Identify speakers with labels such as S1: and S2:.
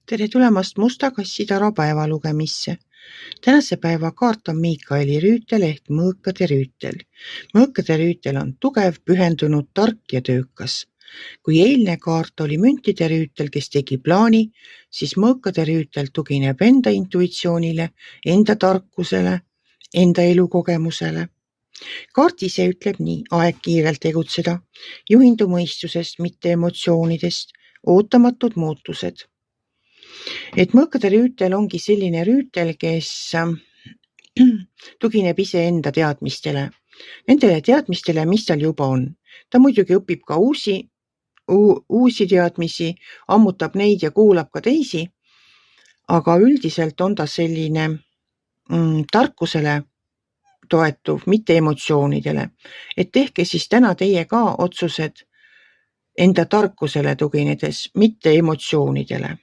S1: Tere tulemast Musta kassi tara päeva lugemisse. Tänase päeva kaart on Miikaeli rüütel ehk mõõkade rüütel. Mõõkade rüütel on tugev, pühendunud, tark ja töökas. Kui eilne kaart oli müntide rüütel, kes tegi plaani, siis mõõkade rüütel tugineb enda intuitsioonile, enda tarkusele, enda elukogemusele. Kaart ise ütleb nii: aeg kiirelt tegutseda, juhindu mõistusest, mitte emotsioonidest, ootamatud muutused. Et mõõkade rüütel ongi selline rüütel, kes tugineb iseenda teadmistele, nendele teadmistele, mis tal juba on. Ta muidugi õpib ka uusi teadmisi, ammutab neid ja kuulab ka teisi, aga üldiselt on ta selline tarkusele toetuv, mitte emotsioonidele. Et tehke siis täna teie ka otsused enda tarkusele tuginedes, mitte emotsioonidele.